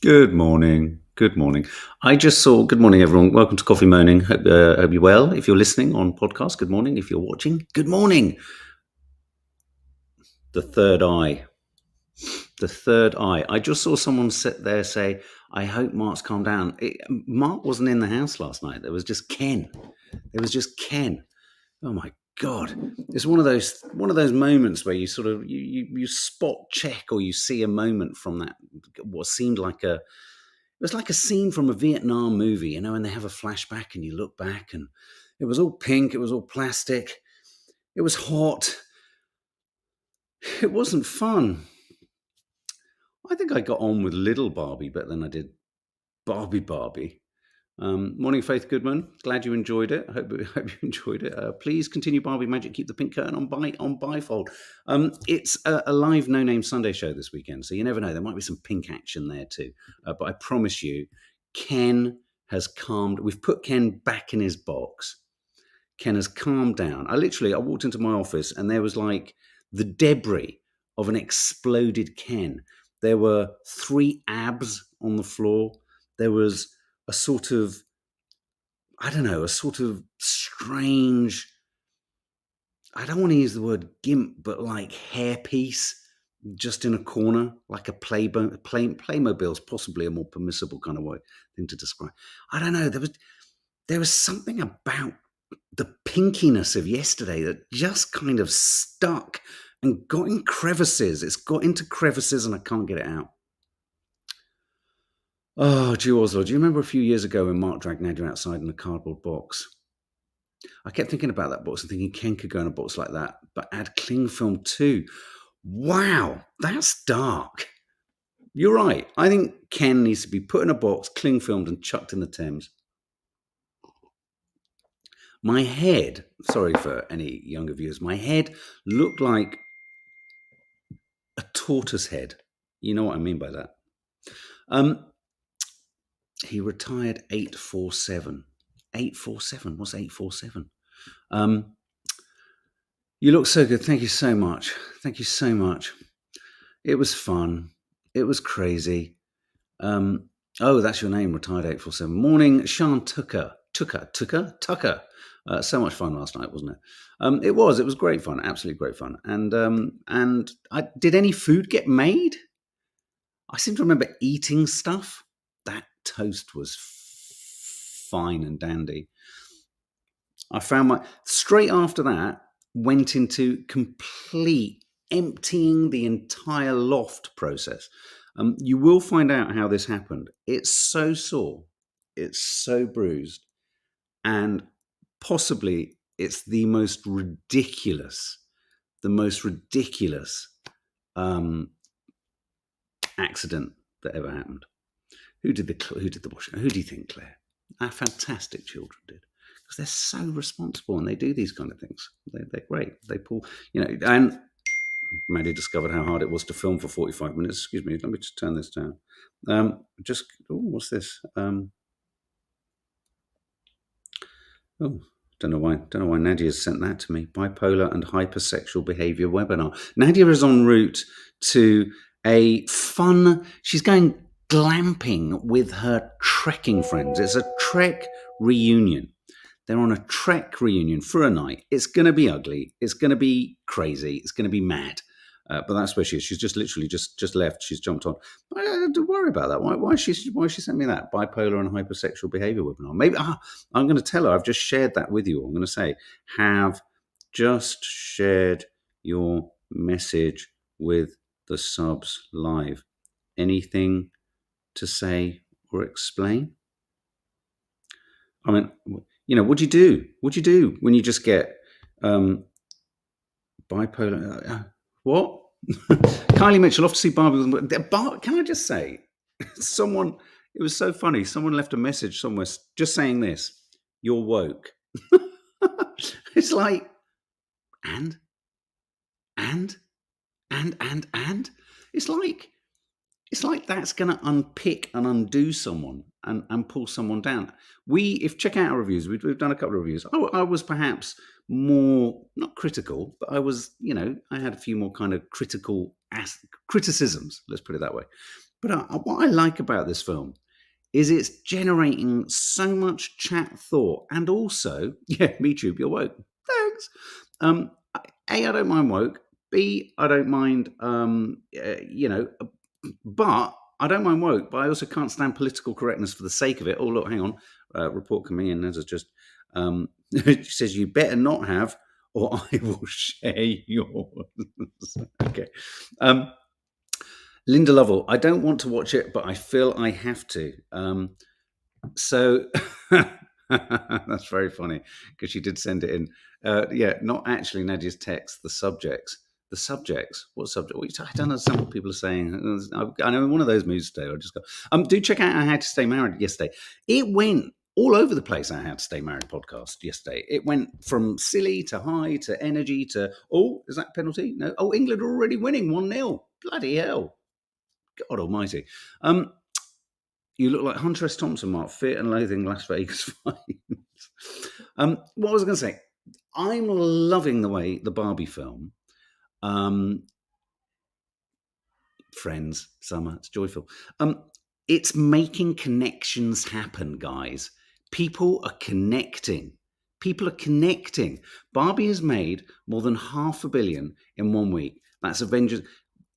Good morning. Good morning. I just saw. Good morning, everyone. Welcome to Coffee Moaning. Hope you're well. If you're listening on podcast, good morning. If you're watching, good morning. The third eye. The third eye. I just saw someone sit there say, "I hope Mark's calmed down." Mark wasn't in the house last night. There was just Ken. Oh my God! It's one of those moments where you sort of you spot check, or you see a moment from that what seemed like a. It was like a scene from a Vietnam movie, and they have a flashback and you look back and it was all pink, it was all plastic, it was hot, it wasn't fun. I think I got on with little Barbie better than I did Barbie. Morning, Faith Goodman. Glad you enjoyed it. I hope you enjoyed it. Please continue Barbie Magic. Keep the pink curtain on bifold. It's a live No Name Sunday show this weekend, so you never know. There might be some pink action there too. But I promise you, Ken has calmed. We've put Ken back in his box. Ken has calmed down. I walked into my office and there was like the debris of an exploded Ken. There were 3 abs on the floor. There was a sort of strange, I don't want to use the word gimp, but like hairpiece just in a corner, like a Playmobil's possibly a more permissible kind of thing to describe. I don't know. There was something about the pinkiness of yesterday that just kind of stuck and got in crevices. It's got into crevices and I can't get it out. Oh, gee, Oslo, do you remember a few years ago when Mark dragged Nadia outside in a cardboard box? I kept thinking about that box and thinking Ken could go in a box like that, but add cling film too. Wow, that's dark. You're right. I think Ken needs to be put in a box, cling filmed and chucked in the Thames. My head, sorry for any younger viewers, my head looked like a tortoise head. You know what I mean by that. He retired 847. 847? What's 847? You look so good. Thank you so much. Thank you so much. It was fun. It was crazy. Oh, that's your name, retired 847. Morning, Sean Tucker. So much fun last night, wasn't it? It was great fun, absolutely great fun. And did any food get made? I seem to remember eating stuff. That toast was fine and dandy. I found straight after that, went into complete emptying the entire loft process. You will find out how this happened. It's so sore, it's so bruised, and possibly it's the most ridiculous accident that ever happened. Who did the washing? Who do you think, Claire? Our fantastic children did, because they're so responsible and they do these kind of things. They're great. They pull, and Maddie discovered how hard it was to film for 45 minutes. Excuse me, let me just turn this down. What's this? Don't know why Nadia sent that to me. Bipolar and hypersexual behavior webinar. Nadia is en route to a fun. She's going glamping with her trekking friends. It's a trek reunion. They're on a trek reunion for a night. It's going to be ugly. It's going to be crazy. It's going to be mad. But that's where she is. She's just literally just left. She's jumped on. Don't worry about that. Why she sent me that bipolar and hypersexual behavior webinar? Maybe I'm going to tell her. I've just shared that with you. I'm going to say, have just shared your message with the subs live. Anything to say or explain? I mean, what do you do? What do you do when you just get bipolar? What? Kylie Mitchell, off to see Barbie. Can I just say, it was so funny. Someone left a message somewhere just saying this: "You're woke." It's like, and it's like that's going to unpick and undo someone and pull someone down. Check out our reviews. We've done a couple of reviews. I was perhaps more, not critical, but I was, I had a few more kind of criticisms, let's put it that way. But what I like about this film is it's generating so much chat thought. And also, yeah, me too, you're woke. Thanks. A, I don't mind woke. B, I don't mind, but I don't mind woke, but I also can't stand political correctness for the sake of it. Oh, look, hang on. Report coming in. As just, she says, you better not have, or I will share yours. Okay. Linda Lovell, I don't want to watch it, but I feel I have to. So that's very funny because she did send it in. Yeah, not actually Nadia's text, the subjects. The subjects? What subject? I don't understand what people are saying. I know in one of those moods today. I just go, do check out I Had to Stay Married yesterday. It went all over the place, I Had to Stay Married podcast yesterday. It went from silly to high to energy to, oh, is that a penalty? No. Oh, England are already winning 1-0. Bloody hell. God almighty. You look like Hunter S. Thompson, Mark. Fear and Loathing, Las Vegas Finds. What was I going to say? I'm loving the way the Barbie film, Friends, Summer, it's joyful. It's making connections happen, guys. People are connecting. Barbie has made more than $500 million in 1 week. That's Avengers.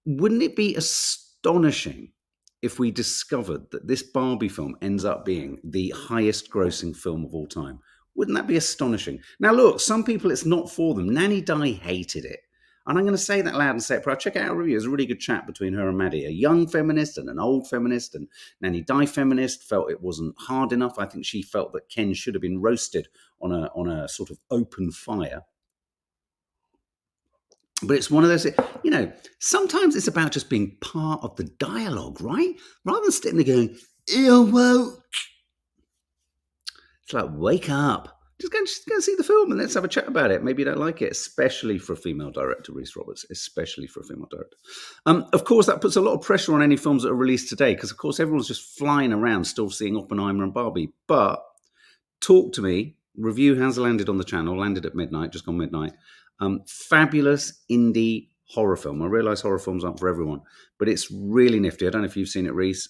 Wouldn't it be astonishing if we discovered that this Barbie film ends up being the highest grossing film of all time? Wouldn't that be astonishing? Now, look, some people, it's not for them. Nanny Di hated it. And I'm going to say that loud and say it proud. Check out our review. There's a really good chat between her and Maddie, a young feminist and an old feminist. And Nanny Di feminist felt it wasn't hard enough. I think she felt that Ken should have been roasted on a sort of open fire. But it's one of those, sometimes it's about just being part of the dialogue, right? Rather than sitting there going, you're woke. It's like, wake up. Just go and see the film and let's have a chat about it. Maybe you don't like it, especially for a female director, Rhys Roberts, especially for a female director. Of course, that puts a lot of pressure on any films that are released today because, of course, everyone's just flying around still seeing Oppenheimer and Barbie. But talk to me. Review has landed on the channel, landed at midnight, just gone midnight. Fabulous indie horror film. I realise horror films aren't for everyone, but it's really nifty. I don't know if you've seen it, Rhys.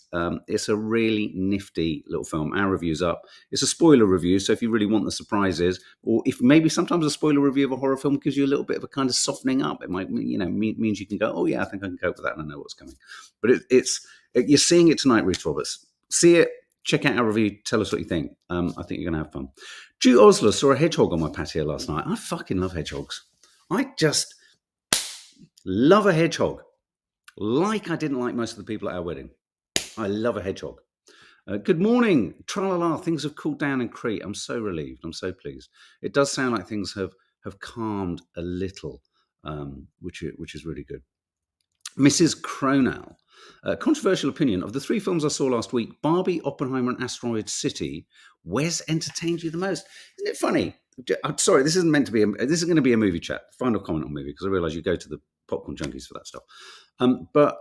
It's a really nifty little film. Our review's up. It's a spoiler review, so if you really want the surprises, or if maybe sometimes a spoiler review of a horror film gives you a little bit of a kind of softening up, it might means you can go, oh yeah, I think I can cope with that and I know what's coming. But you're seeing it tonight, Rhys Roberts. See it. Check out our review. Tell us what you think. I think you're going to have fun. Drew Osler saw a hedgehog on my patio last night. I fucking love hedgehogs. I just love a hedgehog. Like I didn't like most of the people at our wedding. I love a hedgehog. Good morning. Tra-la-la. Things have cooled down in Crete. I'm so relieved. I'm so pleased. It does sound like things have calmed a little, which is really good. Mrs. Cronell. Controversial opinion. Of the 3 films I saw last week, Barbie, Oppenheimer, and Asteroid City, where's entertained you the most? Isn't it funny? I'm sorry, this isn't meant to be. This is going to be a movie chat. Final comment on movie, because I realise you go to the Popcorn Junkies for that stuff. But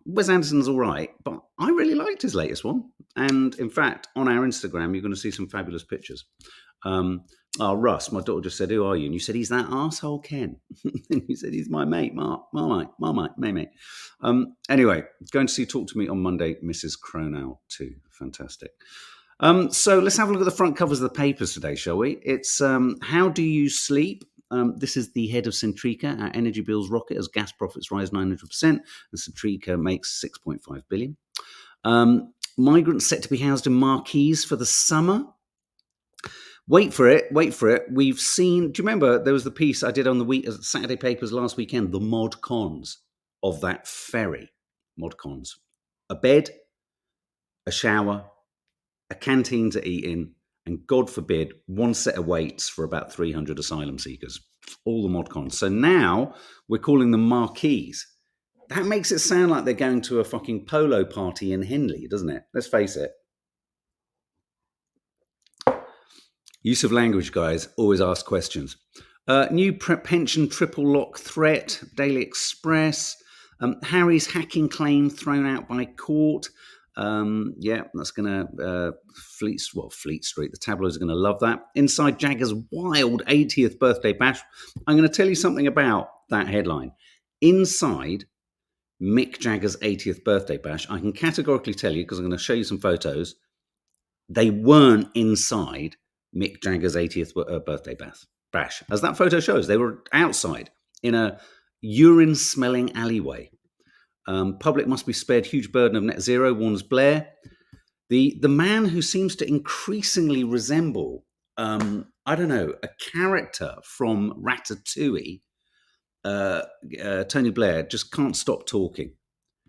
Wes Anderson's all right, but I really liked his latest one. And in fact, on our Instagram, you're going to see some fabulous pictures. Russ, my daughter just said, who are you? And you said, he's that arsehole Ken. And you said, he's my mate, Marmite. Anyway, going to see Talk to Me on Monday, Mrs. Cronell too. Fantastic. So let's have a look at the front covers of the papers today, shall we? It's How Do You Sleep? This is the head of Centrica. Our energy bills rocket as gas profits rise 900%, and Centrica makes 6.5 billion. Migrants set to be housed in marquees for the summer. Wait for it. We've seen, do you remember there was the piece I did on the Saturday papers last weekend, the mod cons of that ferry. Mod cons. A bed, a shower, a canteen to eat in, and God forbid, one set of weights for about 300 asylum seekers. All the mod cons. So now we're calling them marquees. That makes it sound like they're going to a fucking polo party in Henley, doesn't it? Let's face it. Use of language, guys. Always ask questions. New pension triple lock threat. Daily Express. Harry's hacking claim thrown out by court. That's going to Fleet Street. The tabloids are going to love that. Inside Jagger's wild 80th birthday bash. I'm going to tell you something about that headline. Inside Mick Jagger's 80th birthday bash, I can categorically tell you, because I'm going to show you some photos, they weren't inside Mick Jagger's 80th birthday bash. As that photo shows, they were outside in a urine-smelling alleyway. Public must be spared huge burden of net zero, warns Blair. The man who seems to increasingly resemble, I don't know, a character from Ratatouille, Tony Blair, just can't stop talking.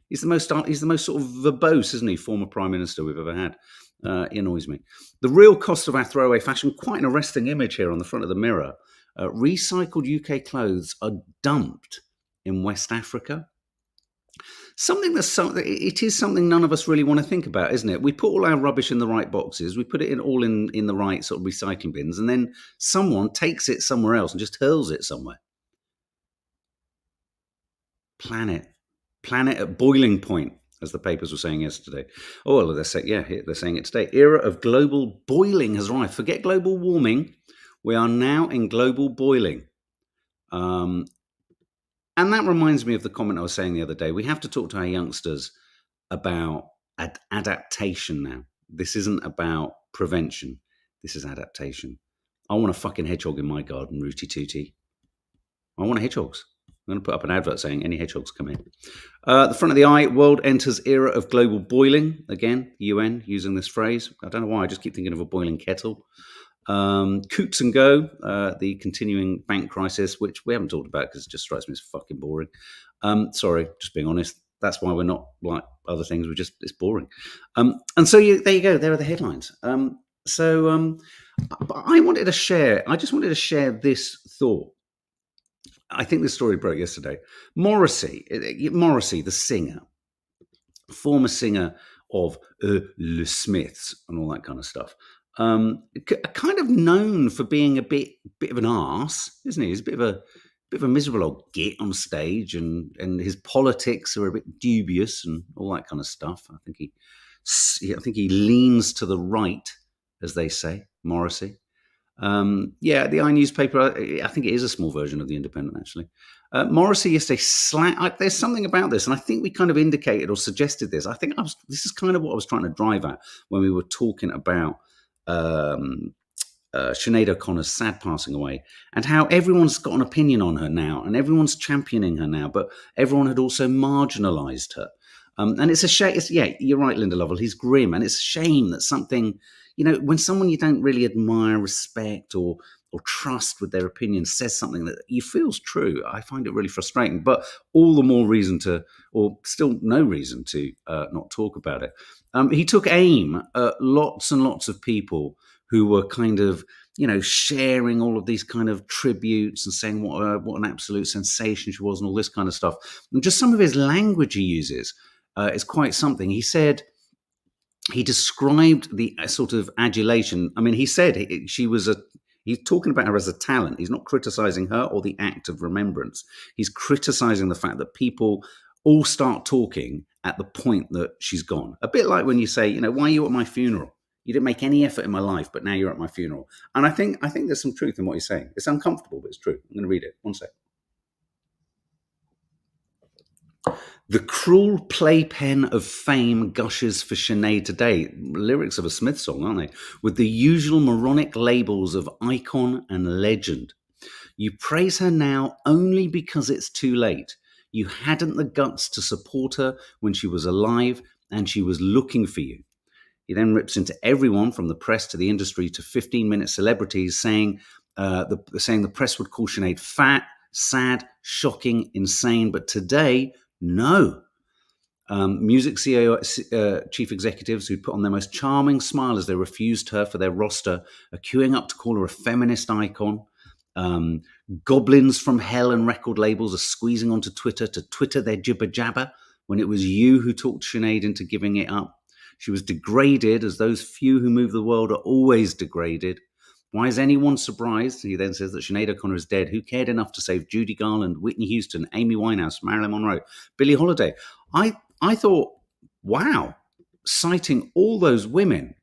He's the most sort of verbose, isn't he, former Prime Minister we've ever had. He annoys me. The real cost of our throwaway fashion, quite an arresting image here on the front of the Mirror. Recycled UK clothes are dumped in West Africa. It is something none of us really want to think about, isn't it? We put all our rubbish in the right boxes, we put it in the right sort of recycling bins, and then someone takes it somewhere else and just hurls it somewhere. Planet at boiling point, as the papers were saying yesterday. Oh, well, they're saying it today. Era of global boiling has arrived. Forget global warming. We are now in global boiling. And that reminds me of the comment I was saying the other day. We have to talk to our youngsters about adaptation now. This isn't about prevention. This is adaptation. I want a fucking hedgehog in my garden, Rooty Tooty. I want hedgehogs. I'm going to put up an advert saying any hedgehogs come in. The front of the eye, world enters era of global boiling. Again, UN using this phrase. I don't know why, I just keep thinking of a boiling kettle. Coots and Go, the continuing bank crisis, which we haven't talked about because it just strikes me as fucking boring. Sorry, just being honest. That's why we're not like other things. It's boring. And so there you go. There are the headlines. I just wanted to share this thought. I think this story broke yesterday. Morrissey, the singer, former singer of Les Smiths and all that kind of stuff, kind of known for being a bit of an arse, isn't he? He's a bit of a miserable old git on stage, and his politics are a bit dubious and all that kind of stuff. I think he leans to the right, as they say, Morrissey. The I newspaper, I think it is a small version of the Independent, actually. Morrissey yesterday there's something about this, and I think we kind of indicated or suggested this. I think this is kind of what I was trying to drive at when we were talking about Sinead O'Connor's sad passing away, and how everyone's got an opinion on her now, and everyone's championing her now, but everyone had also marginalised her. And it's a shame. You're right, Linda Lovell. He's grim, and it's a shame that something, when someone you don't really admire, respect, or trust with their opinion says something that you feel's true. I find it really frustrating, but all the more reason or still no reason to not talk about it. He took aim at lots and lots of people who were kind of, sharing all of these kind of tributes and saying what an absolute sensation she was and all this kind of stuff. And just some of his language he uses is quite something. He said, he described the sort of adulation. I mean, he said he's talking about her as a talent. He's not criticizing her or the act of remembrance. He's criticizing the fact that people all start talking at the point that she's gone. A bit like when you say, why are you at my funeral? You didn't make any effort in my life, but now you're at my funeral. And I think there's some truth in what he's saying. It's uncomfortable, but it's true. I'm going to read it. One sec. The cruel playpen of fame gushes for Sinead today. Lyrics of a Smith song, aren't they? With the usual moronic labels of icon and legend. You praise her now only because it's too late. You hadn't the guts to support her when she was alive and she was looking for you. He then rips into everyone from the press to the industry to 15-minute celebrities saying the press would call Sinead fat, sad, shocking, insane. But today, no. Music CEO, chief executives who put on their most charming smile as they refused her for their roster are queuing up to call her a feminist icon. Goblins from hell and record labels are squeezing onto Twitter to Twitter their jibber jabber when it was you who talked Sinead into giving it up. She was degraded, as those few who move the world are always degraded. Why is anyone surprised? He then says that Sinead O'Connor is dead. Who cared enough to save Judy Garland, Whitney Houston, Amy Winehouse, Marilyn Monroe, Billie Holiday? I thought, wow, citing all those women,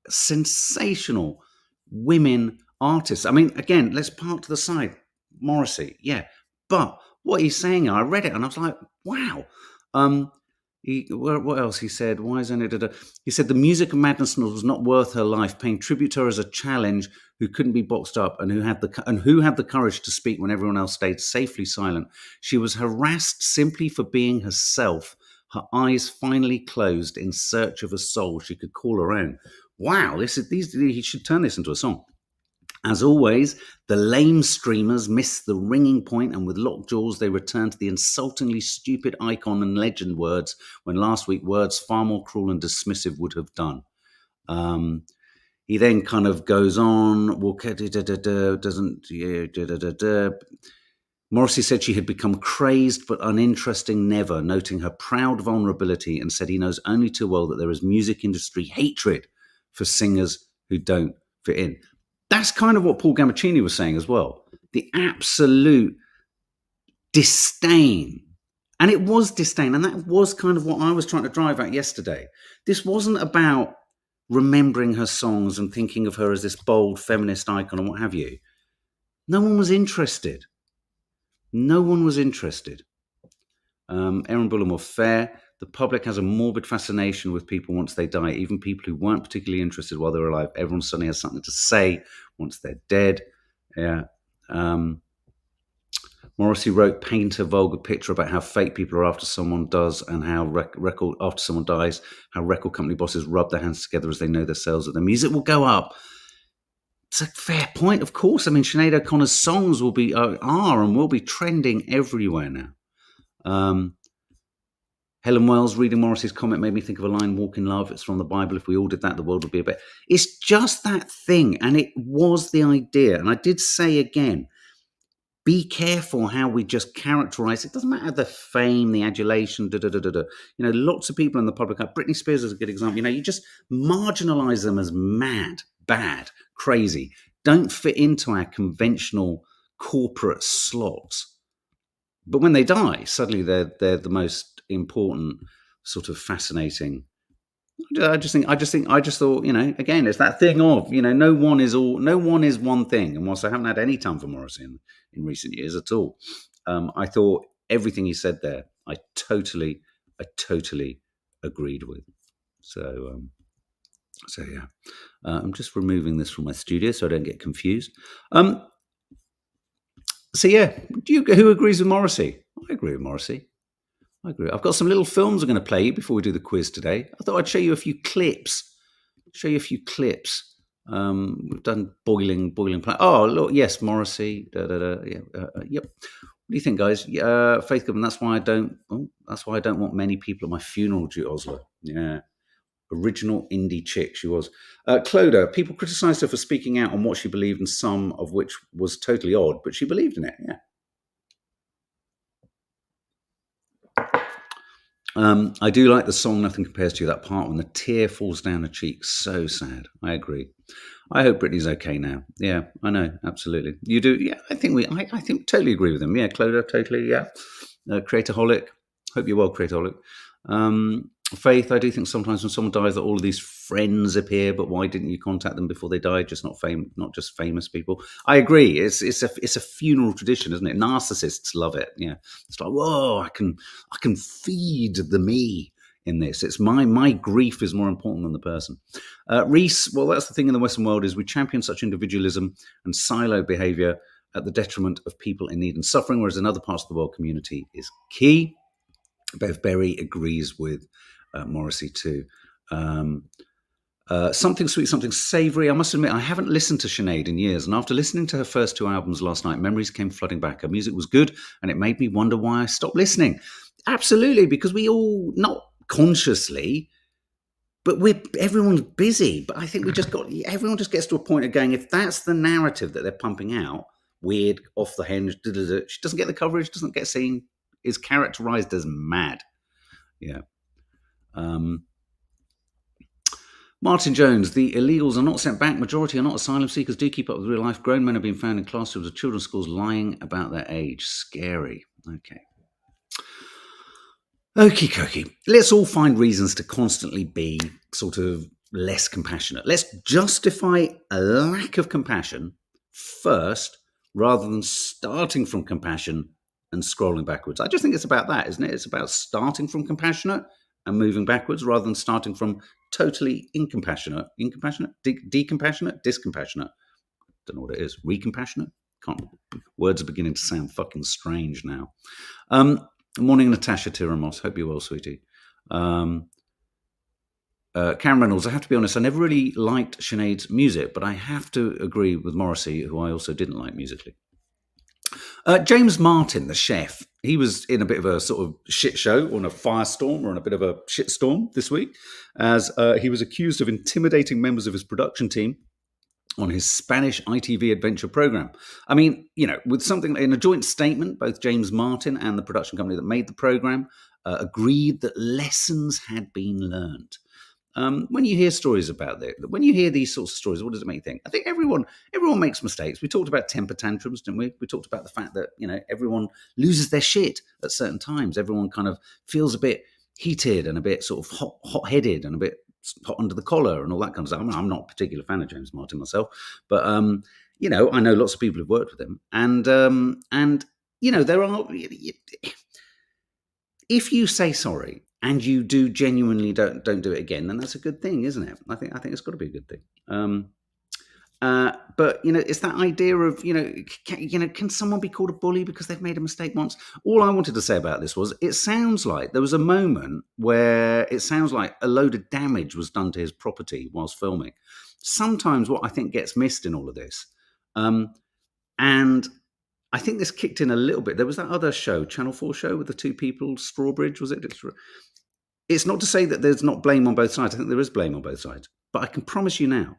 sensational women artists. I mean, again, let's park to the side. Morrissey, yeah. But what he's saying, I read it and I was like, wow. What else he said? Why is only? He said the music of madness was not worth her life. Paying tribute to her as a challenge who couldn't be boxed up and who had the courage to speak when everyone else stayed safely silent. She was harassed simply for being herself. Her eyes finally closed in search of a soul she could call her own. Wow, he should turn this into a song. As always, the lame streamers miss the ringing point, and with locked jaws, they return to the insultingly stupid icon and legend words when last week words far more cruel and dismissive would have done. He then kind of goes on. Morrissey said she had become crazed but uninteresting never, noting her proud vulnerability, and said he knows only too well that there is music industry hatred for singers who don't fit in. That's kind of what Paul Gammaccini was saying as well. The absolute disdain. And it was disdain. And that was kind of what I was trying to drive at yesterday. This wasn't about remembering her songs and thinking of her as this bold feminist icon and what have you. No one was interested. No one was interested. Aaron Bullimore, fair. The public has a morbid fascination with people once they die, even people who weren't particularly interested while they were alive. Everyone suddenly has something to say once they're dead. Yeah. Morrissey wrote, paint a vulgar picture about how fake people are after someone does and how after someone dies, how record company bosses rub their hands together as they know their sales of their music will go up. It's a fair point, of course. I mean, Sinead O'Connor's songs will be trending everywhere now. Helen Wells, reading Morrissey's comment made me think of a line, walk in love. It's from the Bible. If we all did that, the world would be a better. It's just that thing. And it was the idea. And I did say again, be careful how we just characterize it. It doesn't matter the fame, the adulation, lots of people in the public eye. Britney Spears is a good example. You just marginalize them as mad, bad, crazy. Don't fit into our conventional corporate slots. But when they die, suddenly they're the most important, sort of fascinating. I just thought, again, it's that thing of, no one is one thing. And whilst I haven't had any time for Morrissey in recent years at all, I thought everything he said there, I totally agreed with. So yeah, I'm just removing this from my studio so I don't get confused. So yeah, who agrees with Morrissey? I agree with Morrissey. I agree. I've got some little films I'm going to play you before we do the quiz today. I thought I'd show you a few clips. We've done boiling. Oh, look, yes, Morrissey. Yep. What do you think, guys? Faith Goodman. That's why I don't want many people at my funeral, Jude Osler. Yeah. Original indie chick she was. Clodagh, people criticised her for speaking out on what she believed, and some of which was totally odd, but she believed in it. Yeah. I do like the song Nothing Compares to You, that part when the tear falls down her cheek. So sad. I agree. I hope Britney's okay now. Yeah, I know. Absolutely. You do? Yeah, I think totally agree with him. Yeah, Clodagh, totally. Yeah. Creatorholic. Hope you're well, Creatorholic. Faith, I do think sometimes when someone dies that all of these friends appear, but why didn't you contact them before they died? Just not just famous people. I agree. It's a funeral tradition, isn't it? Narcissists love it. Yeah, it's like, whoa, I can feed the me in this. It's my grief is more important than the person. Reese, well, that's the thing in the Western world is we champion such individualism and silo behavior at the detriment of people in need and suffering, whereas in other parts of the world, community is key. Bev Berry agrees with Morrissey too. Something sweet, something savoury. I must admit, I haven't listened to Sinead in years, and after listening to her first two albums last night, memories came flooding back. Her music was good, and it made me wonder why I stopped listening. Absolutely, because we all, not consciously, but everyone's busy. But I think everyone just gets to a point of going, if that's the narrative that they're pumping out, weird, off the hinge, she doesn't get the coverage, doesn't get seen, is characterized as mad. Yeah. Martin Jones, the illegals are not sent back. Majority are not asylum seekers. Do keep up with real life. Grown men are being found in classrooms of children's schools lying about their age. Scary. Okay. Okie dokie. Let's all find reasons to constantly be sort of less compassionate. Let's justify a lack of compassion first, rather than starting from compassion and scrolling backwards. I just think it's about that, isn't it? It's about starting from compassionate and moving backwards rather than starting from totally incompassionate, decompassionate, discompassionate. Don't know what it is. Recompassionate? Can't. Words are beginning to sound fucking strange now. Morning, Natasha Tiramos. Hope you're well, sweetie. Karen Reynolds, I have to be honest, I never really liked Sinead's music, but I have to agree with Morrissey, who I also didn't like musically. James Martin, the chef, he was in a bit of a sort of shit show, or in a firestorm, or in a bit of a shitstorm this week, as he was accused of intimidating members of his production team on his Spanish ITV adventure program. I mean, with something in a joint statement, both James Martin and the production company that made the program agreed that lessons had been learned. When you hear stories about that, when you hear these sorts of stories, what does it make you think? I think everyone makes mistakes. We talked about temper tantrums, didn't we? We talked about the fact that, everyone loses their shit at certain times. Everyone kind of feels a bit heated and a bit sort of hot-headed and a bit hot under the collar and all that kind of stuff. I mean, I'm not a particular fan of James Martin myself, but, I know lots of people who've worked with him. And there are... If you say sorry and you do genuinely don't do it again, then that's a good thing, isn't it? I think it's got to be a good thing. But it's that idea of can someone be called a bully because they've made a mistake once? All I wanted to say about this was it sounds like there was a moment where it sounds like a load of damage was done to his property whilst filming. Sometimes what I think gets missed in all of this, and I think this kicked in a little bit. There was that other show, Channel 4 show with the two people, Strawbridge, was it? It's not to say that there's not blame on both sides. I think there is blame on both sides. But I can promise you now,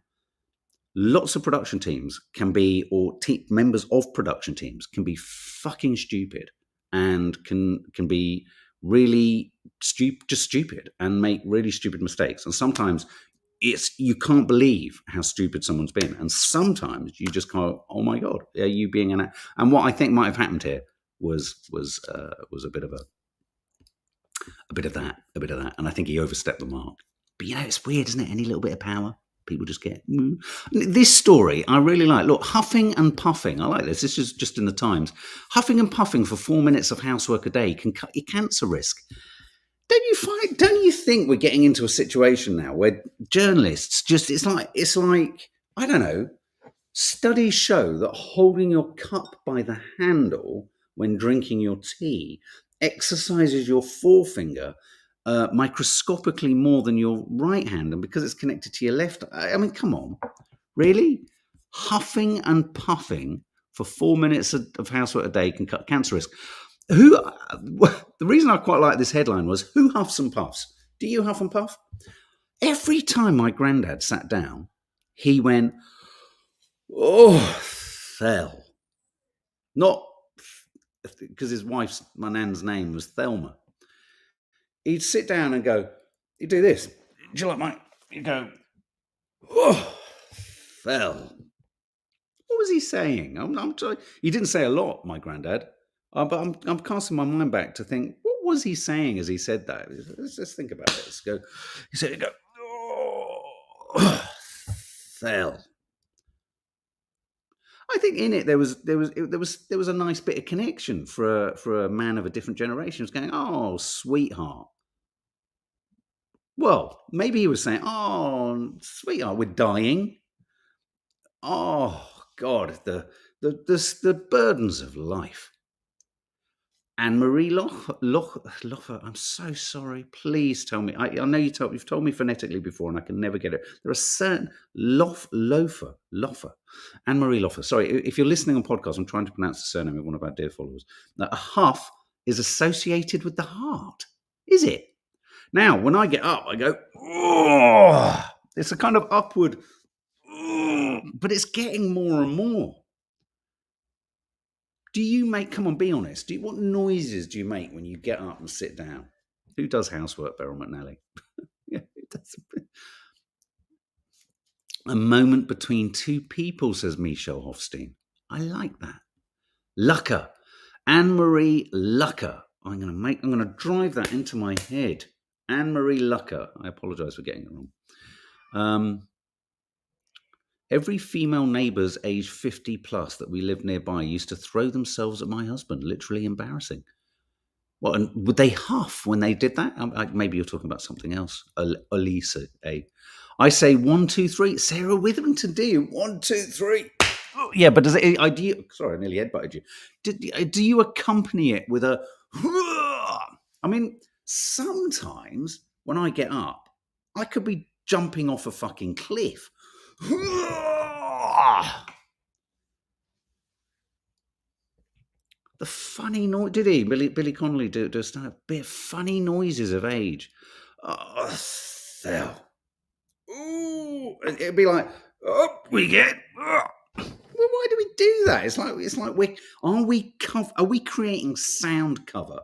lots of production teams can be, or members of production teams can be fucking stupid and can be really stupid and make really stupid mistakes. And sometimes you can't believe how stupid someone's been. And sometimes you just go, oh my God, are you being an... And what I think might have happened here was a bit of that. And I think he overstepped the mark. But it's weird, isn't it? Any little bit of power, people just get... This story, I really like. Look, huffing and puffing. I like this. This is just in the Times. Huffing and puffing for 4 minutes of housework a day can cut your cancer risk. Don't you think we're getting into a situation now where journalists it's like, I don't know, studies show that holding your cup by the handle when drinking your tea exercises your forefinger microscopically more than your right hand, and because it's connected to your left. I mean, come on, really? Huffing and puffing for 4 minutes of housework a day can cut cancer risk. The reason I quite like this headline was, who huffs and puffs? Do you huff and puff? Every time my granddad sat down, he went, oh, Thel. Not because my nan's name was Thelma. He'd sit down and go, he'd do this. Do you like mine? He'd go, oh, Thel. What was he saying? He didn't say a lot, my granddad. But I'm casting my mind back to think, what was he saying as he said that? Let's think about it. Let's go. He said, oh, Thel. I think in it there was a nice bit of connection for a man of a different generation. He was going, oh, sweetheart. Well, maybe he was saying, oh, sweetheart, we're dying. Oh God, the burdens of life. Anne-Marie Locher, I'm so sorry. Please tell me. I know you've told me phonetically before, and I can never get it. There are certain Lofer. Anne-Marie Locher. Sorry, if you're listening on podcast, I'm trying to pronounce the surname of one of our dear followers. Now, a huff is associated with the heart. Is it? Now, when I get up, I go, oh, it's a kind of upward, but it's getting more and more. Do you come on, be honest. What noises do you make when you get up and sit down? Who does housework, Beryl McNally? Yeah, it does. A moment between two people, says Michelle Hofstein. I like that. Lucker. Anne-Marie Lucker. I'm going to drive that into my head. Anne-Marie Lucker. I apologise for getting it wrong. Every female neighbours aged 50 plus that we lived nearby used to throw themselves at my husband, literally embarrassing. Well, and would they huff when they did that? Maybe you're talking about something else. Elisa, eh? I say 1, 2, 3. Sarah Witherington, do you? 1, 2, 3. Oh, yeah, but does it? Sorry, I nearly headbutted you. Do you accompany it with a? I mean, sometimes when I get up, I could be jumping off a fucking cliff. The funny noise, did he? Billy Connolly do a bit of funny noises of age. Oh, Phil. Ooh, it'd be like, up we get. Well, why do we do that? It's like are we creating sound cover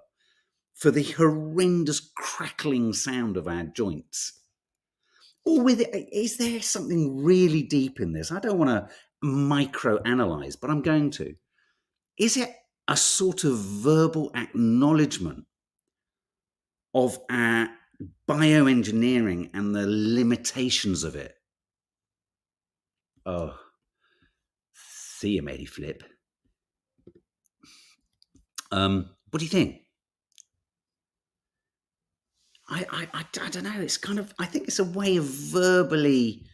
for the horrendous crackling sound of our joints? Or is there something really deep in this? I don't want to micro-analyze, but I'm going to. Is it a sort of verbal acknowledgement of our bioengineering and the limitations of it? Oh, see you, matey flip. What do you think? I don't know. It's kind of, I think it's a way of verbally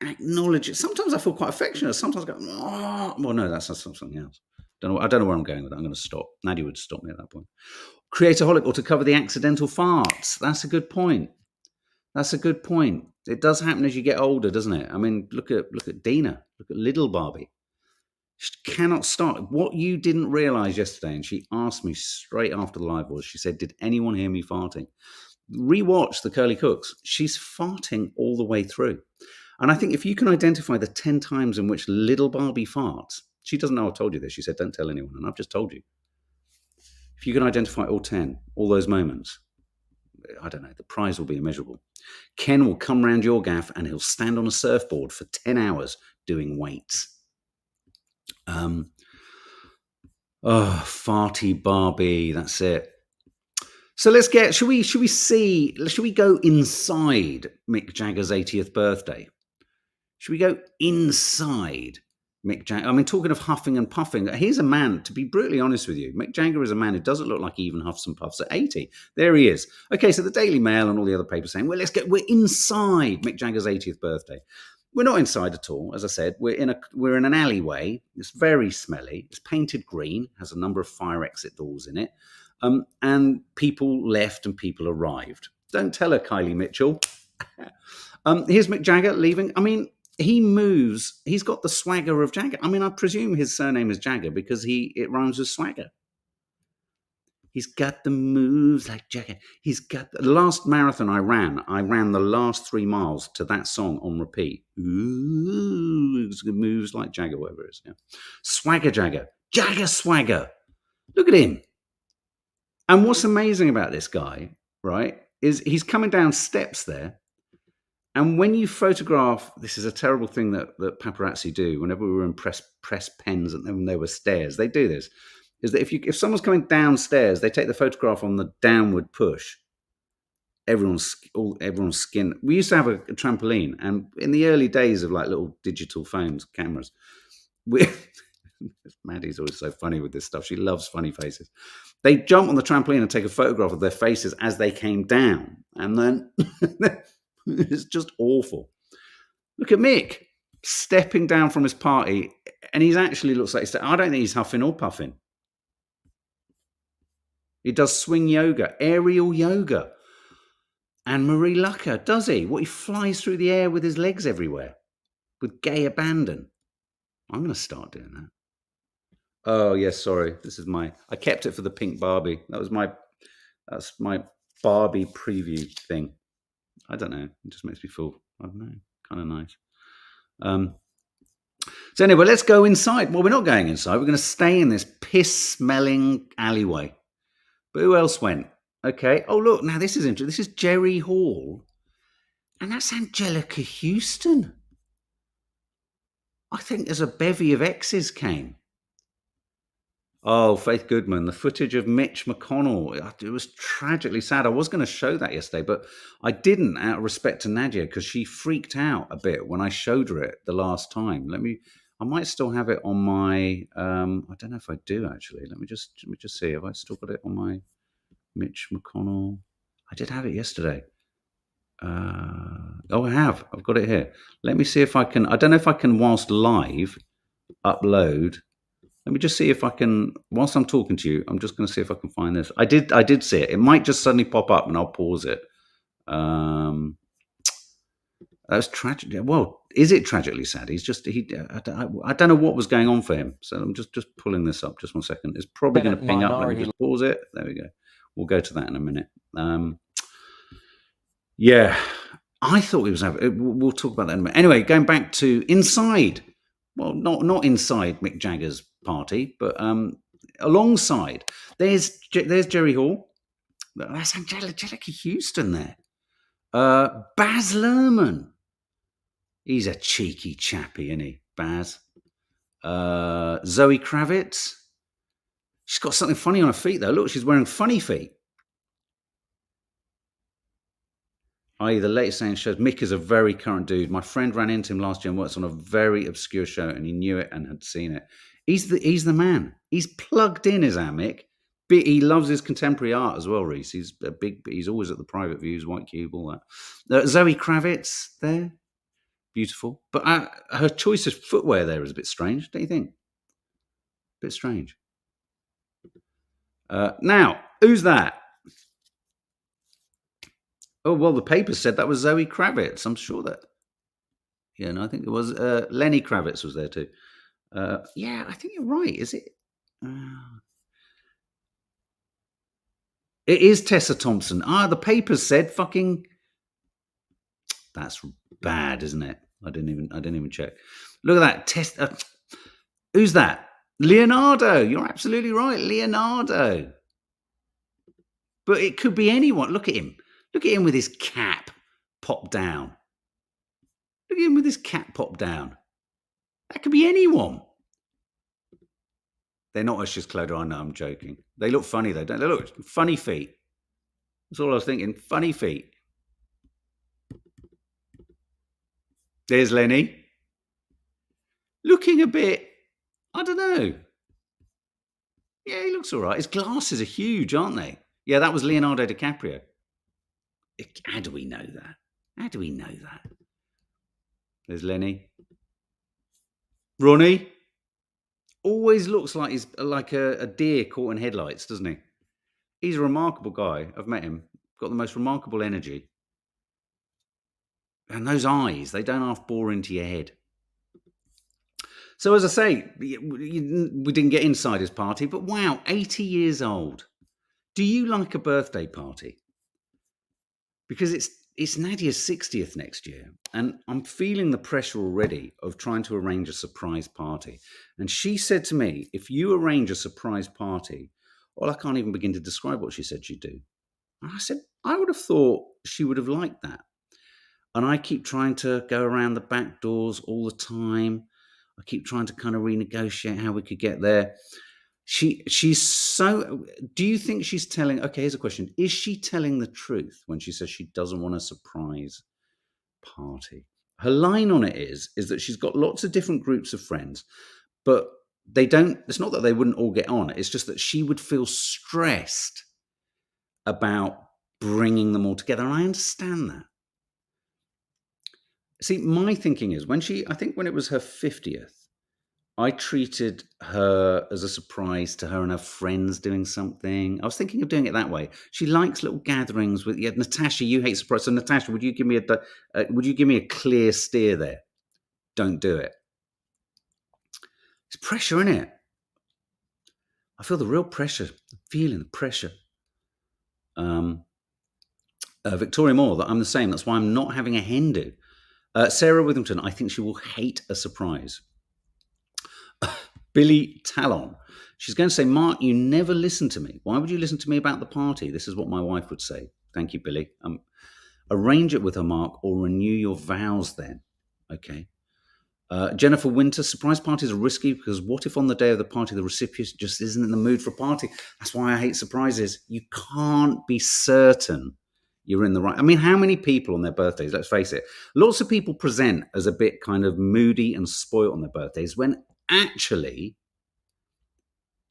acknowledging. Sometimes I feel quite affectionate. Sometimes I go, oh, well, no, that's something else. I don't know where I'm going with that. I'm going to stop. Nadia would stop me at that point. Creatorholic, or to cover the accidental farts. That's a good point. That's a good point. It does happen as you get older, doesn't it? I mean, look at Dina. Look at little Barbie. She cannot start. What you didn't realise yesterday, and she asked me straight after the live was, she said, did anyone hear me farting? Rewatch the Curly Cooks. She's farting all the way through. And I think if you can identify the 10 times in which little Barbie farts, she doesn't know I've told you this. She said, don't tell anyone. And I've just told you. If you can identify all 10, all those moments, I don't know, the prize will be immeasurable. Ken will come round your gaff and he'll stand on a surfboard for 10 hours doing weights. Farty Barbie, that's it. So should we go inside Mick Jagger's 80th birthday? Should we go inside Mick Jagger? I mean, talking of huffing and puffing, here's a man, to be brutally honest with you, Mick Jagger is a man who doesn't look like he even huffs and puffs at 80. There he is. Okay, so the Daily Mail and all the other papers saying, well, we're inside Mick Jagger's 80th birthday. We're not inside at all. As I said, we're in an alleyway. It's very smelly. It's painted green, has a number of fire exit doors in it. And people left and people arrived. Don't tell her, Kylie Mitchell. Here's Mick Jagger leaving. I mean, he moves. He's got the swagger of Jagger. I mean, I presume his surname is Jagger because it rhymes with swagger. He's got the moves like Jagger. He's got the last marathon I ran the last 3 miles to that song on repeat. Ooh, moves like Jagger, whatever it is. Yeah. Swagger Jagger. Jagger swagger. Look at him. And what's amazing about this guy, right, is he's coming down steps there. And when you photograph, this is a terrible thing that paparazzi do. Whenever we were in press pens and then there were stairs, they do this. Is that if someone's coming downstairs, they take the photograph on the downward push. Everyone's skin. We used to have a trampoline, and in the early days of like little digital phones, cameras, Maddie's always so funny with this stuff. She loves funny faces. They jump on the trampoline and take a photograph of their faces as they came down, and then it's just awful. Look at Mick stepping down from his party, and he actually looks like I don't think he's huffing or puffing. He does swing yoga, aerial yoga. And Marie Lucker, does he? What, he flies through the air with his legs everywhere with gay abandon. I'm going to start doing that. Oh, yes, sorry. I kept it for the pink Barbie. That's my Barbie preview thing. I don't know. It just makes me feel, I don't know, kind of nice. So anyway, let's go inside. Well, we're not going inside. We're going to stay in this piss-smelling alleyway. But who else went? Okay. Oh, look, now this is interesting. This is Jerry Hall. And that's Angelica Houston. I think there's a bevy of exes came. Oh, Faith Goodman, the footage of Mitch McConnell. It was tragically sad. I was going to show that yesterday, but I didn't out of respect to Nadia because she freaked out a bit when I showed her it the last time. I might still have it on my, I don't know if I do actually. Let me just see. Have I still got it on my Mitch McConnell? I did have it yesterday. Oh, I have. I've got it here. Let me see if I can. I don't know if I can, whilst live, upload. Let me just see if I can. Whilst I'm talking to you, I'm just going to see if I can find this. I did see it. It might just suddenly pop up, and I'll pause it. That's tragic. Well, is it tragically sad? He's just I don't know what was going on for him. So I'm just pulling this up. Just 1 second. It's probably going to ping up. Let me just pause it. There we go. We'll go to that in a minute. Yeah, I thought he was. We'll talk about that in a minute. Anyway, going back to Inside. Well, not inside Mick Jagger's party, but alongside. There's Jerry Hall. That's Angelica Houston there. Baz Luhrmann. He's a cheeky chappy, isn't he, Baz? Zoe Kravitz. She's got something funny on her feet, though. Look, she's wearing funny feet. The latest saying shows Mick is a very current dude. My friend ran into him last year and works on a very obscure show, and he knew it and had seen it. He's the man. He's plugged in, is our Mick. He loves his contemporary art as well, Reese. He's always at the Private Views, White Cube, all that. Zoe Kravitz there, beautiful. But her choice of footwear there is a bit strange, don't you think? A bit strange. Now, who's that? Oh, well, the paper said that was Zoe Kravitz. I'm sure that. Yeah, no, I think it was Lenny Kravitz was there too. Yeah, I think you're right. Is it? It is Tessa Thompson. The paper said fucking. That's bad, isn't it? I didn't even check. Look at that. Who's that? Leonardo. You're absolutely right, Leonardo. But it could be anyone. Look at him. Look at him with his cap popped down. Look at him with his cap popped down. That could be anyone. They're not as just Clodagh. I know, I'm joking. They look funny, though, don't they? Look, funny feet. That's all I was thinking. Funny feet. There's Lenny. Looking a bit, I don't know. Yeah, he looks all right. His glasses are huge, aren't they? Yeah, that was Leonardo DiCaprio. How do we know that? How do we know that? There's Lenny. Ronnie. Always looks like he's like a deer caught in headlights, doesn't he? He's a remarkable guy. I've met him. Got the most remarkable energy. And those eyes, they don't half bore into your head. So as I say, we didn't get inside his party, but wow, 80 years old. Do you like a birthday party? Because it's Nadia's 60th next year, and I'm feeling the pressure already of trying to arrange a surprise party. And she said to me, if you arrange a surprise party, well, I can't even begin to describe what she said she'd do. And I said, I would have thought she would have liked that. And I keep trying to go around the back doors all the time. I keep trying to kind of renegotiate how we could get there. She's so. Do you think she's telling? Okay, here's a question: is she telling the truth when she says she doesn't want a surprise party? Her line on it is that she's got lots of different groups of friends, but they don't. It's not that they wouldn't all get on. It's just that she would feel stressed about bringing them all together. And I understand that. See, my thinking is I think when it was her 50th. I treated her as a surprise to her and her friends doing something. I was thinking of doing it that way. She likes little gatherings with Natasha. You hate surprise, so Natasha, would you give me a clear steer there? Don't do it. It's pressure, isn't it? I feel the real pressure. I'm feeling the pressure. Victoria Moore, that I'm the same. That's why I'm not having a hen do. Sarah Withington, I think she will hate a surprise. Billy Talon. She's going to say, Mark, you never listen to me. Why would you listen to me about the party? This is what my wife would say. Thank you, Billy. Arrange it with her, Mark, or renew your vows then. Okay. Jennifer Winter, surprise parties are risky because what if on the day of the party the recipient just isn't in the mood for a party? That's why I hate surprises. You can't be certain you're in the right. I mean, how many people on their birthdays, let's face it, lots of people present as a bit kind of moody and spoiled on their birthdays when actually,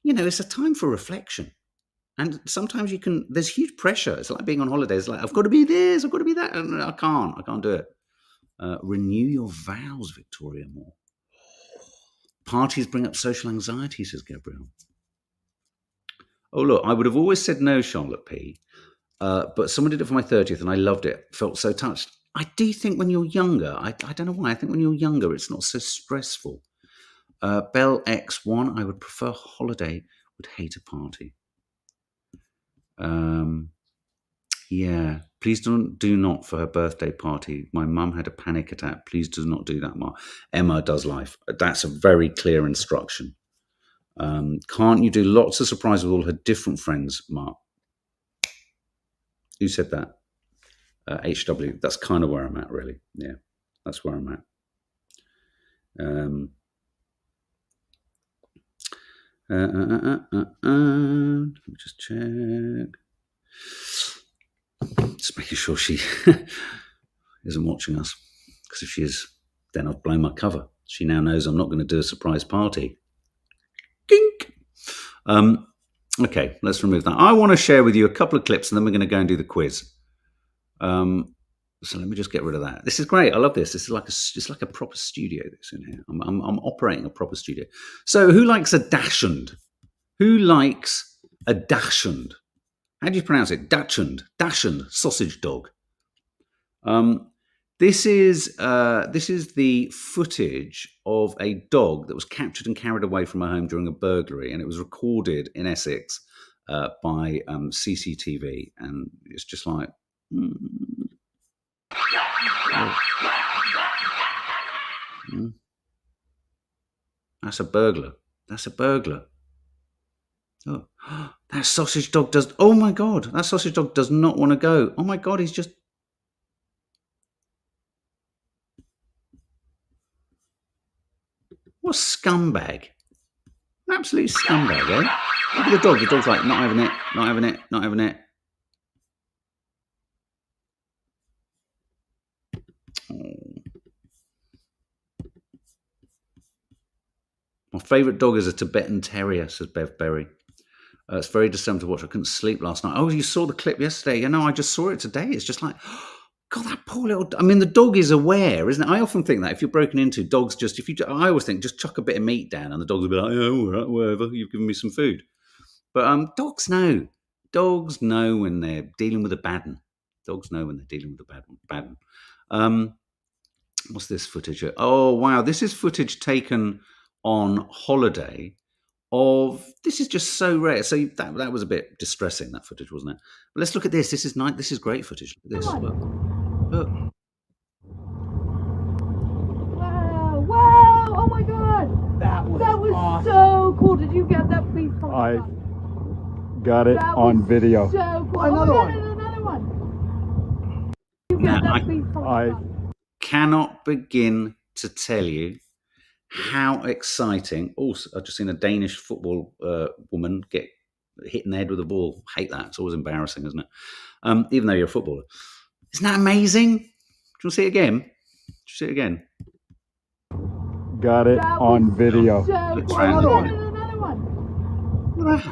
it's a time for reflection. And sometimes there's huge pressure. It's like being on holidays. It's like, I've got to be this, I've got to be that. And I can't do it. Renew your vows, Victoria Moore. Parties bring up social anxiety, says Gabrielle. Oh, look, I would have always said no, Charlotte P. But someone did it for my 30th and I loved it. Felt so touched. I do think when you're younger, I don't know why, I think when you're younger, it's not so stressful. Bell X1, I would prefer holiday, would hate a party. Yeah, please do not for her birthday party. My mum had a panic attack. Please do not do that, Mark. Emma does life. That's a very clear instruction. Can't you do lots of surprises with all her different friends, Mark? Who said that? HW. That's kind of where I'm at, really. Yeah, that's where I'm at. Let me just check. Just making sure she isn't watching us. Because if she is, then I've blown my cover. She now knows I'm not going to do a surprise party. Gink. Okay, let's remove that. I want to share with you a couple of clips and then we're going to go and do the quiz. So let me just get rid of that. This is great. I love this. This is it's like a proper studio. This in here. I'm operating a proper studio. So who likes a dachshund? Who likes a dachshund? How do you pronounce it? Dachshund. Dachshund. Sausage dog. This is the footage of a dog that was captured and carried away from a home during a burglary, and it was recorded in Essex by CCTV, and it's just like. That's a burglar. That's a burglar. Oh, that sausage dog does. Oh my God, that sausage dog does not want to go. Oh my God, he's just. What a scumbag. An absolute scumbag, eh? Look at the dog. The dog's like, not having it, not having it, not having it. Oh. My favourite dog is a Tibetan Terrier, says Bev Berry. It's very disturbing to watch. I couldn't sleep last night. Oh, you saw the clip yesterday? You know, I just saw it today. It's just like, God, that poor little. I mean, the dog is aware, isn't it? I often think that if you're broken into, dogs just, I always think just chuck a bit of meat down and the dogs will be like, oh, all right, whatever, you've given me some food. But dogs know. Dogs know when they're dealing with a bad one. Dogs know when they're dealing with a bad one. What's this footage? Oh, wow. This is footage taken on holiday of, this is just so rare. So that was a bit distressing, that footage, wasn't it? But let's look at this. This is nice. This is great footage. Look at this. Look. Wow. Oh my God. That was awesome. So cool. Did you get that, please? I got it on video. So cool. Another one. You get that, please? I cannot begin to tell you how exciting. Also, I've just seen a Danish football woman get hit in the head with a ball. Hate that. It's always embarrassing, isn't it? Even though you're a footballer. Isn't that amazing? Do you want to see it again? Do you see it again? Got it on video. So cool. Another one. Look,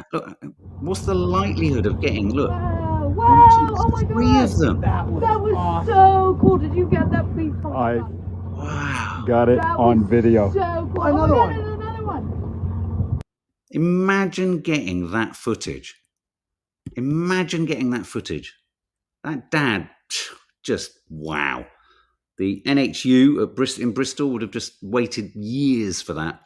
what's the likelihood of getting, look, Wow. one, two, Oh my three God. of them. That was awesome. So cool. Did you get that, please? I Wow. got it on video. So cool. Another one. Imagine getting that footage. Imagine getting that footage. That dad, just wow. The NHU in Bristol would have just waited years for that.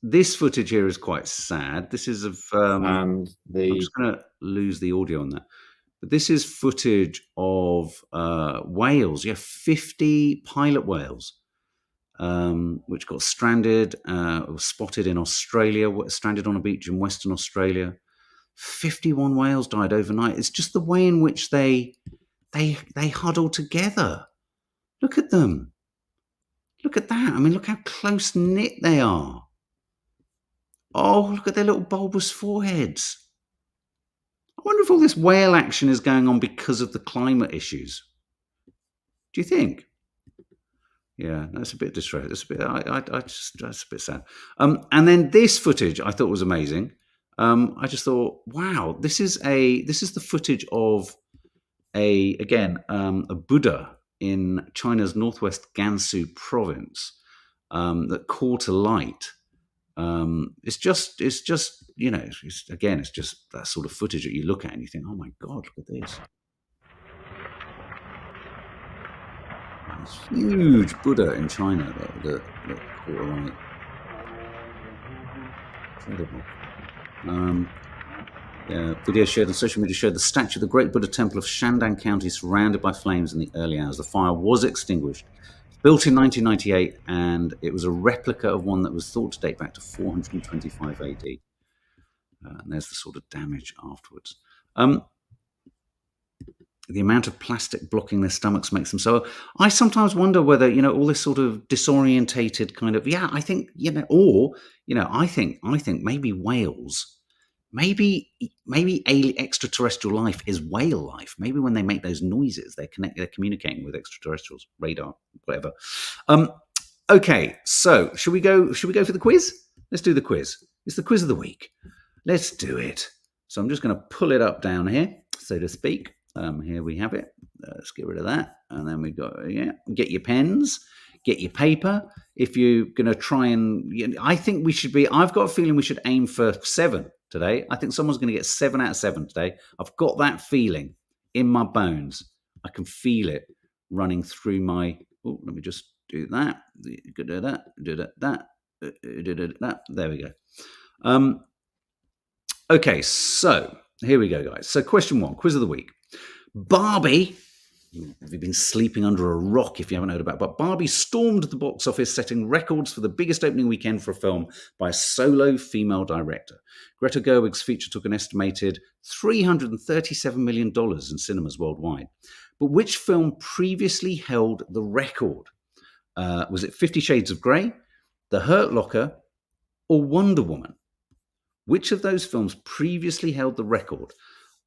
This footage here is quite sad. This is of. I'm just going to lose the audio on that. But this is footage of whales. 50 pilot whales, which got stranded, or spotted in Australia, stranded on a beach in Western Australia. 51 whales died overnight. It's just the way in which they huddle together. Look at them. Look at that. I mean, look how close knit they are. Oh, look at their little bulbous foreheads. I wonder if all this whale action is going on because of the climate issues. Do you think? Yeah, that's a bit distressing. That's a bit. That's a bit sad. And then this footage I thought was amazing. I just thought, wow, this is the footage of a Buddha in China's northwest Gansu province that caught to light. It's just it's just that sort of footage that you look at and you think, oh my god, look at this. This huge Buddha in China that caught a light. Incredible. Video shared on social media showed the statue of the Great Buddha Temple of Shandong County surrounded by flames in the early hours. The fire was extinguished. Built in 1998, and it was a replica of one that was thought to date back to 425 AD. And there's the sort of damage afterwards. The amount of plastic blocking their stomachs makes them so. I sometimes wonder whether, all this sort of disorientated kind of, I think, I think maybe whales, maybe extraterrestrial life is whale life. Maybe when they make those noises, they're communicating with extraterrestrials, radar, whatever. Okay, so should we go for the quiz? Let's do the quiz. It's the quiz of the week. Let's do it. So I'm just going to pull it up down here, so to speak. Here we have it. Let's get rid of that. And then we've got, get your pens, get your paper. If you're going to try and, I think I've got a feeling we should aim for 7 today. I think someone's going to get 7 out of 7 today. I've got that feeling in my bones. I can feel it running through my, let me just do that. Do that. There we go. Okay, so here we go, guys. So question 1, quiz of the week. Barbie, have you been sleeping under a rock if you haven't heard about it? But Barbie stormed the box office, setting records for the biggest opening weekend for a film by a solo female director. Greta Gerwig's feature took an estimated $337 million in cinemas worldwide. But which film previously held the record? Was it 50 Shades of Grey, The Hurt Locker, or Wonder Woman? Which of those films previously held the record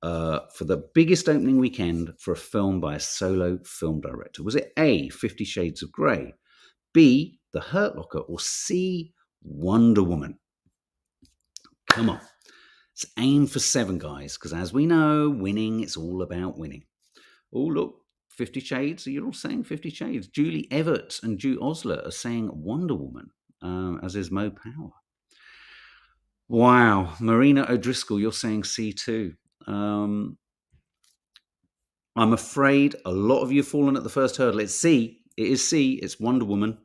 for the biggest opening weekend for a film by a solo film director? Was it A, 50 Shades of Grey, B, The Hurt Locker, or C, Wonder Woman? Come on. Let's aim for 7, guys, because as we know, winning, it's all about winning. Oh, look, 50 Shades. You're all saying 50 Shades. Julie Everts and Ju Osler are saying Wonder Woman, as is Mo Power. Wow. Marina O'Driscoll, you're saying C2. I'm afraid a lot of you have fallen at the first hurdle. It's C. It is C. It's Wonder Woman.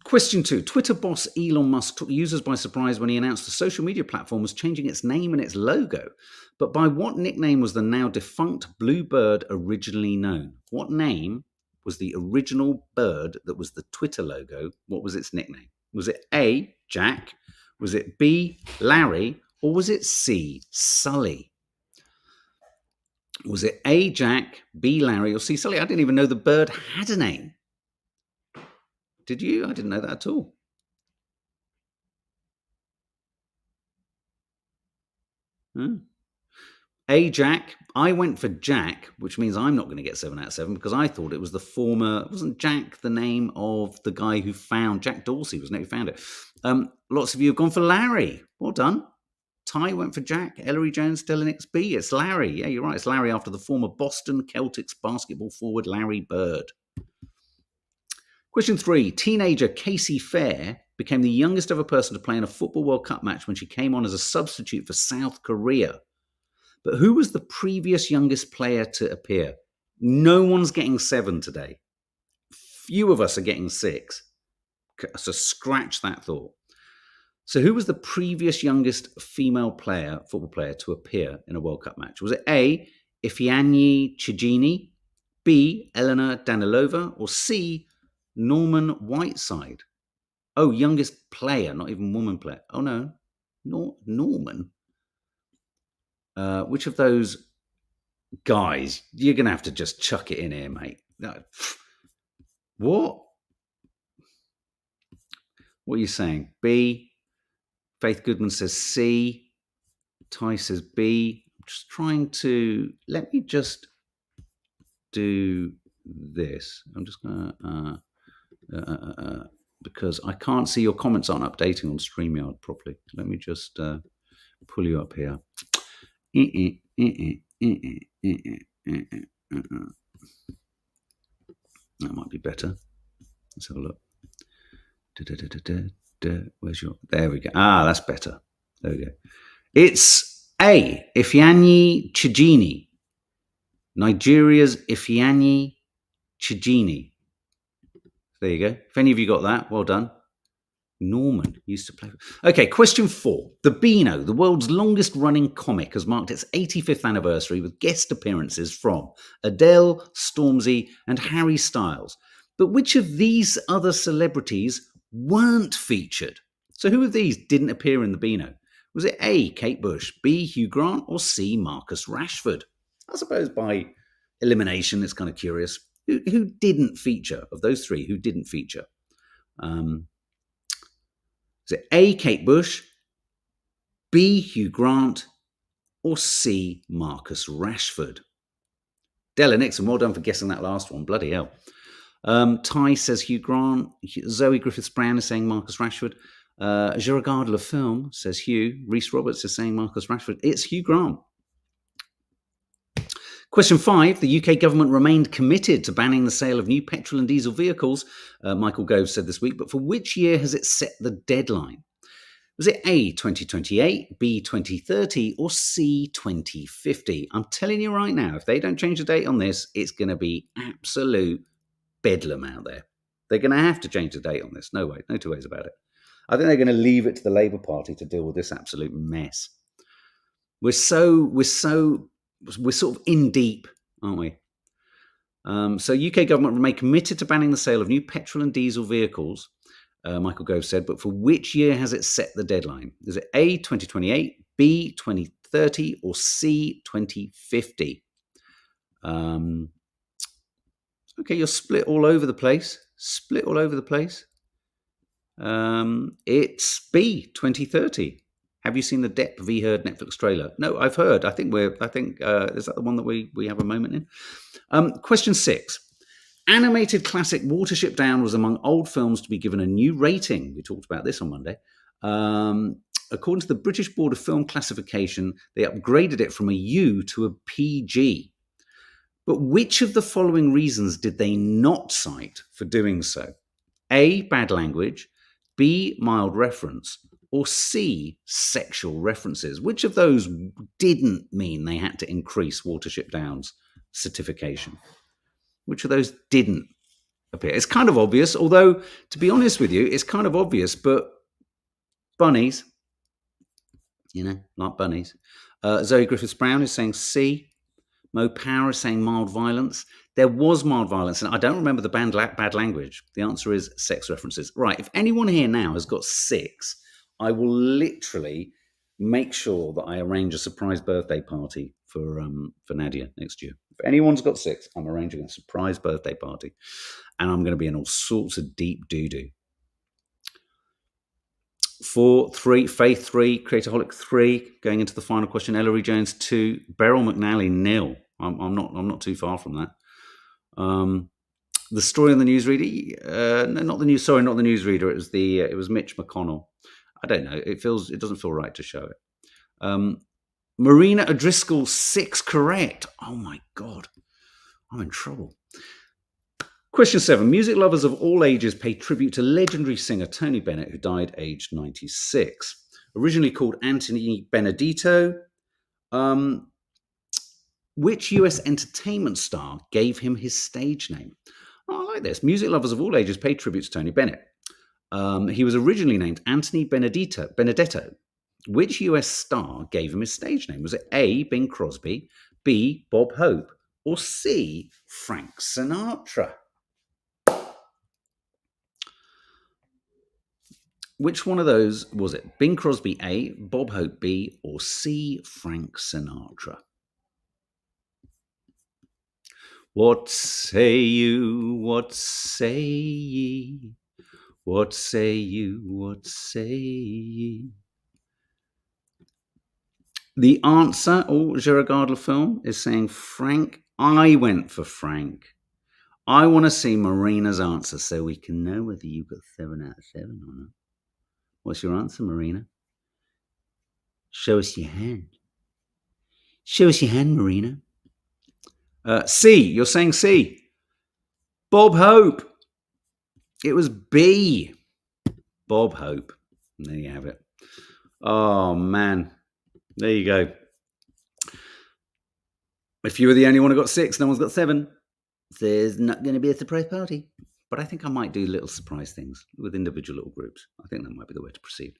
Question 2. Twitter boss Elon Musk took users by surprise when he announced the social media platform was changing its name and its logo. But by what nickname was the now defunct blue bird originally known? What name was the original bird that was the Twitter logo? What was its nickname? Was it A, Jack? Was it B, Larry? Or was it C, Sully? Was it A, Jack, B, Larry, or C, Sully? I didn't even know the bird had a name. Did you? I didn't know that at all. A, Jack. I went for Jack, which means I'm not going to get 7 out of 7 because I thought it was the former, wasn't Jack the name of the guy who found, Jack Dorsey, wasn't it, who found it? Lots of you have gone for Larry. Well done. Ty went for Jack. Ellery Jones, Delenix B. It's Larry. Yeah, you're right. It's Larry after the former Boston Celtics basketball forward Larry Bird. Question 3. Teenager Casey Fair became the youngest ever person to play in a Football World Cup match when she came on as a substitute for South Korea. But who was the previous youngest player to appear? No one's getting 7 today. Few of us are getting 6. So scratch that thought. So who was the previous youngest female football player to appear in a World Cup match? Was it A, Ifeanyi Chijini, B, Elena Danilova, or C, Norman Whiteside? Oh, youngest player, not even woman player. Oh, no. Norman? Which of those guys? You're going to have to just chuck it in here, mate. What? What are you saying? B. Faith Goodman says C. Ty says B. I'm just trying to, let me just do this. I'm just going to, because I can't see your comments aren't updating on StreamYard properly. Let me just pull you up here. That might be better. Let's have a look. Where's your... There we go. Ah, that's better. There we go. It's A. Ifeanyi Chijini. Nigeria's Ifeanyi Chijini. There you go. If any of you got that, well done. Norman used to play. Okay, question 4. The Beano, the world's longest running comic, has marked its 85th anniversary with guest appearances from Adele, Stormzy, and Harry Styles. But which of these other celebrities weren't featured? So who of these didn't appear in the Beano? Was it A, Kate Bush, B, Hugh Grant, or C, Marcus Rashford? I suppose by elimination, it's kind of curious. Who didn't feature? Of those three, who didn't feature? Is it A, Kate Bush, B, Hugh Grant, or C, Marcus Rashford? Della Nixon, well done for guessing that last one. Bloody hell. Ty says Hugh Grant. Zoe Griffiths-Brown is saying Marcus Rashford. Je regarde le film, says Hugh. Reese Roberts is saying Marcus Rashford. It's Hugh Grant. Question 5. The UK government remained committed to banning the sale of new petrol and diesel vehicles, Michael Gove said this week, but for which year has it set the deadline? Was it A, 2028, B, 2030, or C, 2050? I'm telling you right now, if they don't change the date on this, it's going to be absolute bedlam out there. They're going to have to change the date on this. No way, no two ways about it. I think they're going to leave it to the Labour Party to deal with this absolute mess. We're sort of in deep, aren't we? So UK government remain committed to banning the sale of new petrol and diesel vehicles, Michael Gove said, but for which year has it set the deadline? Is it A, 2028, B, 2030, or C, 2050? Okay, you're split all over the place. It's B, 2030. Have you seen the Depp v. Heard Netflix trailer? No, I've heard. I think is that the one that we have a moment in? Question 6. Animated classic Watership Down was among old films to be given a new rating. We talked about this on Monday. According to the British Board of Film Classification, they upgraded it from a U to a PG. But which of the following reasons did they not cite for doing so? A, bad language, B, mild reference, or C, sexual references? Which of those didn't mean they had to increase Watership Down's certification? Which of those didn't appear? It's kind of obvious, although, to be honest with you, it's kind of obvious, but bunnies, like bunnies. Zoe Griffiths-Brown is saying C. Mo Power is saying mild violence. There was mild violence, and I don't remember the bad language. The answer is sex references. Right, if anyone here now has got 6, I will literally make sure that I arrange a surprise birthday party for Nadia next year. If anyone's got 6, I'm arranging a surprise birthday party, and I'm going to be in all sorts of deep doo-doo. 4, 3, Faith 3, Creatorholic 3. Going into the final question, Ellery Jones 2, Beryl McNally 0. I'm not too far from that. The story on the newsreader, not the newsreader. It was Mitch McConnell. I don't know. It doesn't feel right to show it. Marina O'Driscoll 6 correct. Oh my God, I'm in trouble. Question 7. Music lovers of all ages pay tribute to legendary singer Tony Bennett, who died aged 96. Originally called Anthony Benedito, which US entertainment star gave him his stage name? Oh, I like this. Music lovers of all ages pay tribute to Tony Bennett. He was originally named Anthony Benedetto. Which US star gave him his stage name? Was it A, Bing Crosby, B, Bob Hope, or C, Frank Sinatra? Which one of those was it? Bing Crosby A, Bob Hope B, or C, Frank Sinatra? What say you, what say ye? What say you? What say ye? The answer, Gerard film, is saying Frank. I went for Frank. I want to see Marina's answer so we can know whether you got 7 out of 7 or not. What's your answer, Marina? Show us your hand. Show us your hand, Marina. C. You're saying C. Bob Hope. It was B. Bob Hope. And there you have it. Oh, man. There you go. If you were the only one who got 6, no one's got 7. There's not going to be a surprise party. But I think I might do little surprise things with individual little groups. I think that might be the way to proceed.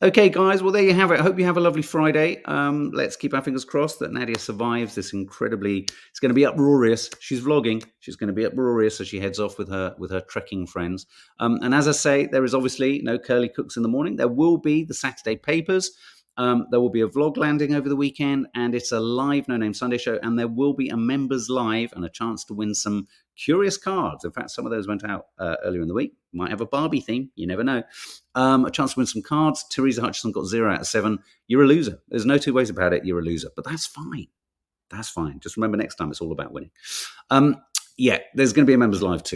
Okay, guys. Well, there you have it. I hope you have a lovely Friday. Let's keep our fingers crossed that Nadia survives this incredibly... It's going to be uproarious. She's vlogging. She's going to be uproarious as she heads off with her trekking friends. And as I say, there is obviously no Curly Cooks in the morning. There will be the Saturday papers. There will be a vlog landing over the weekend, and it's a live No Name Sunday show, and there will be a members live and a chance to win some curious cards. In fact, some of those went out earlier in the week. Might have a Barbie theme. You never know. A chance to win some cards. Teresa Hutchison got 0 out of 7. You're a loser. There's no two ways about it. You're a loser. But that's fine. That's fine. Just remember next time it's all about winning. Yeah, there's going to be a members live too.